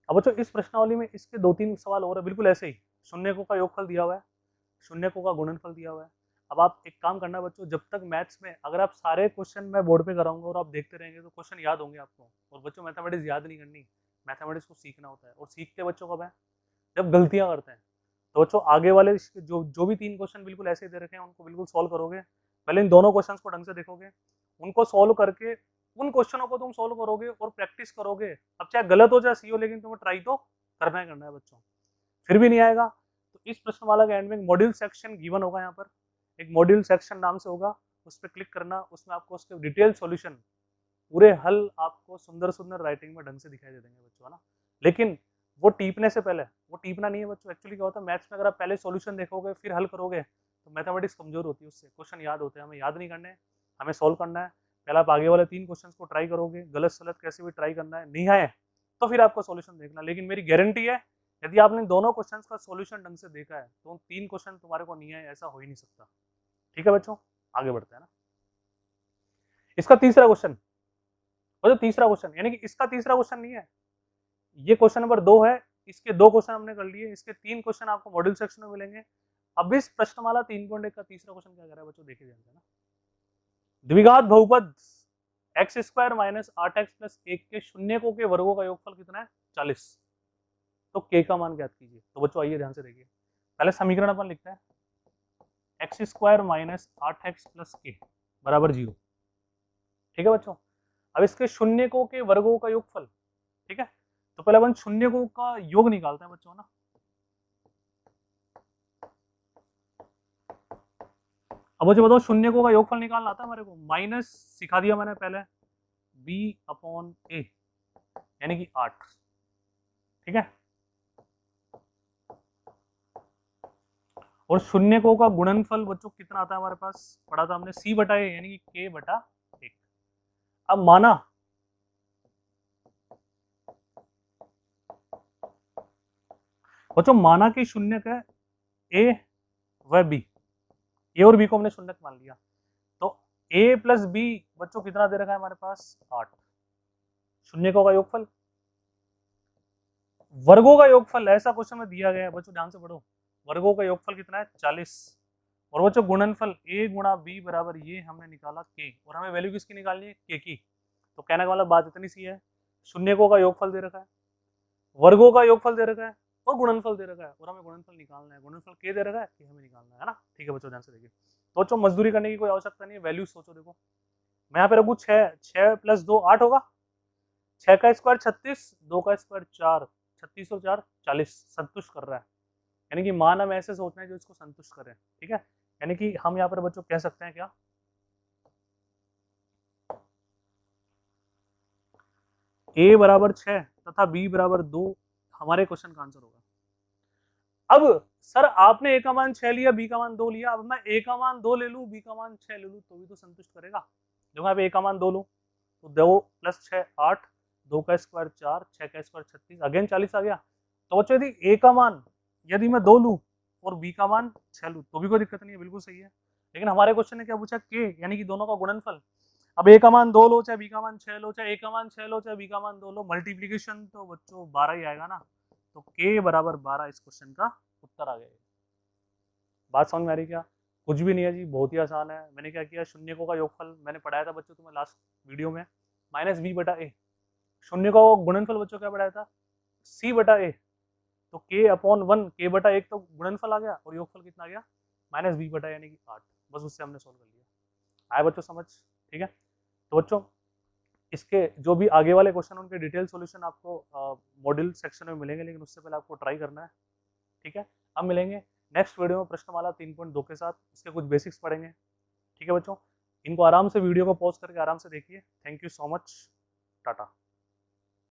अब बच्चों इस प्रश्नावली में इसके 2-3 सवाल और है बिल्कुल ऐसे ही। शून्यकों का योगफल दिया हुआ है, शून्यकों का गुणनफल दिया हुआ है। अब आप एक काम करना बच्चों, जब तक मैथ्स में अगर आप सारे क्वेश्चन मैं बोर्ड पे कराऊंगा और आप देखते रहेंगे तो क्वेश्चन याद होंगे आपको। और बच्चों मैथमेटिक्स याद नहीं करनी, मैथमेटिक्स को सीखना होता है। और सीखते बच्चों कब है? जब गलतियां करते हैं। तो बच्चों आगे वाले जो जो भी 3 क्वेश्चन बिल्कुल ऐसे दे रखे हैं उनको बिल्कुल सॉल्व करोगे। पहले इन दोनों क्वेश्चंस को ढंग से देखोगे, उनको सॉल्व करके उन क्वेश्चनों को तुम सॉल्व करोगे और प्रैक्टिस करोगे। अब चाहे गलत हो चाहे सही हो, लेकिन तुम्हें ट्राई तो करना ही करना है बच्चों। फिर भी नहीं आएगा तो इस प्रश्नमाला के एंड में मॉड्यूल सेक्शन गिवन होगा। यहाँ पर एक मॉड्यूल सेक्शन नाम से होगा, उस पर क्लिक करना। उसमें आपको उसके डिटेल सॉल्यूशन, पूरे हल आपको सुंदर सुंदर राइटिंग में ढंग से दिखाई दे देंगे बच्चों, है ना। लेकिन वो टीपने से पहले, वो टीपना नहीं है बच्चों। एक्चुअली क्या होता है मैथ्स में, अगर आप पहले सॉल्यूशन देखोगे फिर हल करोगे तो मैथमेटिक्स कमजोर होती है, उससे क्वेश्चन याद होते हैं। हमें याद नहीं करने, हमें सॉल्व करना है। पहले आप आगे वाले 3 क्वेश्चन को ट्राई करोगे, गलत सलत कैसे भी ट्राई करना है। नहीं आए तो फिर आपको सॉल्यूशन देखना। लेकिन मेरी गारंटी है यदि आपने दोनों क्वेश्चंस का सॉल्यूशन ढंग से देखा है तो 3 क्वेश्चन तुम्हारे को नहीं आए ऐसा हो ही नहीं सकता। ठीक है बच्चों, आगे बढ़ते हैं ना। इसका तीसरा क्वेश्चन, और जो तीसरा क्वेश्चन यानी कि इसका तीसरा क्वेश्चन नहीं है, ये क्वेश्चन नंबर 2 है। इसके 2 क्वेश्चन हमने कर लिए, इसके 3 क्वेश्चन आपको मॉड्यूल सेक्शन में मिलेंगे। अब इस प्रश्नमाला 3.1 का तीसरा क्वेश्चन क्या कर रहा है बच्चों, देखिए ध्यान से ना। द्विघात बहुपद x square minus 8x plus 1 के शून्यकों के वर्गों का योगफल कितना है? 40। तो k का मान ज्ञात कीजिए। तो बच्चों आइए ध्यान से देखिए, पहले समीकरण अपन लिखते हैं। X square minus 8x plus के बराबर 0। ठीक है बच्चों, अब इसके शून्यकों के वर्गों का योगफल, ठीक है। तो पहले अपन शून्यकों का योग निकालते हैं बच्चों ना। अब मुझे बताओ शून्यकों का योगफल निकालना आता है हमारे को? माइनस सिखा दिया मैंने पहले, b अपॉन a यानी कि 8। ठीक है, और शून्यकों का गुणनफल बच्चों कितना आता है हमारे पास, पढ़ा था हमने, c बटा a यानी कि k बटा 1। अब माना बच्चों, माना कि शून्यक है a व b, a और b को हमने शून्यक मान लिया। तो a प्लस b बच्चों कितना दे रखा है हमारे पास? 8। शून्यकों का योगफल, वर्गों का योगफल, ऐसा क्वेश्चन में दिया गया है बच्चों, ध्यान से पढ़ो। वर्गों का योगफल कितना है? 40। और बच्चों गुणनफल a गुणा b बराबर, ये हमने निकाला k, और हमें वैल्यू किसकी निकालनी है? k की। तो कहने का मतलब बात इतनी सी है, शून्यकों का योगफल दे रखा है, वर्गों का योगफल दे रखा है, और गुणनफल दे रखा है, और हमें गुणनफल निकालना है। गुणनफल k दे रखा है, k हमें निकालना है ना। ठीक है बच्चों, ध्यान से देखिए। तो बच्चों मजदूरी करने की कोई आवश्यकता नहीं है, वैल्यू सोचो। देखो मैं यहाँ पे रखू 6, 6 प्लस 2 8 होगा, 6 का स्क्वायर 36, 2 का स्क्वायर 4, 36 और 4 40, संतुष्ट कर रहा है। यानी कि मान हम ऐसे सोचना है जो इसको संतुष्ट करे। ठीक है, यानी कि हम यहाँ पर बच्चों कह सकते हैं क्या, a बराबर 6 तथा b बराबर 2 हमारे क्वेश्चन का आंसर होगा। अब सर आपने a का मान 6 लिया, b का मान 2 लिया, अब मैं a का मान 2 ले लूं, b का मान 6 ले लूं, तो भी तो संतुष्ट करेगा। देखो यहाँ पे a का मान 2 लूं तो 2 प्लस 6 8, 2 का स्क्वायर 4, 6 का स्क्वायर 36, अगेन 40 आ गया। तो बच्चों यदि a का मान यदि मैं 2 लूं और b का मान 6 लूं तो भी कोई दिक्कत नहीं है, बिल्कुल सही है। लेकिन हमारे क्वेश्चन ने क्या पूछा? k यानी कि दोनों का गुणनफल। अब a का मान 2 लो, चाहे b का मान 6 लो, चाहे a का मान 6 लो, चाहे b का मान 2 लो, मल्टीप्लीकेशन तो बच्चों 12 ही आएगा ना। तो k बराबर 12 इस क्वेश्चन का उत्तर आ गया। बात समझ में आ रही क्या? कुछ भी नहीं है जी, बहुत ही आसान है। मैंने क्या किया, शून्यकों का योगफल मैंने पढ़ाया था बच्चों तुम्हें लास्ट वीडियो में, माइनस b बटा a। शून्य का गुणनफल बच्चों क्या पढ़ाया था? c बटा a। तो k अपॉन 1, k बटा 1 तो गुणनफल आ गया, और योगफल कितना आ गया? माइनस b बटा यानी कि 8। बस उससे हमने सोल्व कर लिया। आया बच्चों समझ? ठीक है, तो बच्चों इसके जो भी आगे वाले क्वेश्चन उनके डिटेल सॉल्यूशन आपको मॉड्यूल सेक्शन में मिलेंगे, लेकिन उससे पहले आपको ट्राई करना है। ठीक है, अब मिलेंगे नेक्स्ट वीडियो में प्रश्नमाला 3.2 के साथ, इसके कुछ बेसिक्स पढ़ेंगे। ठीक है बच्चों, इनको आराम से वीडियो को पॉज करके आराम से देखिए। Thank you so much, Tata.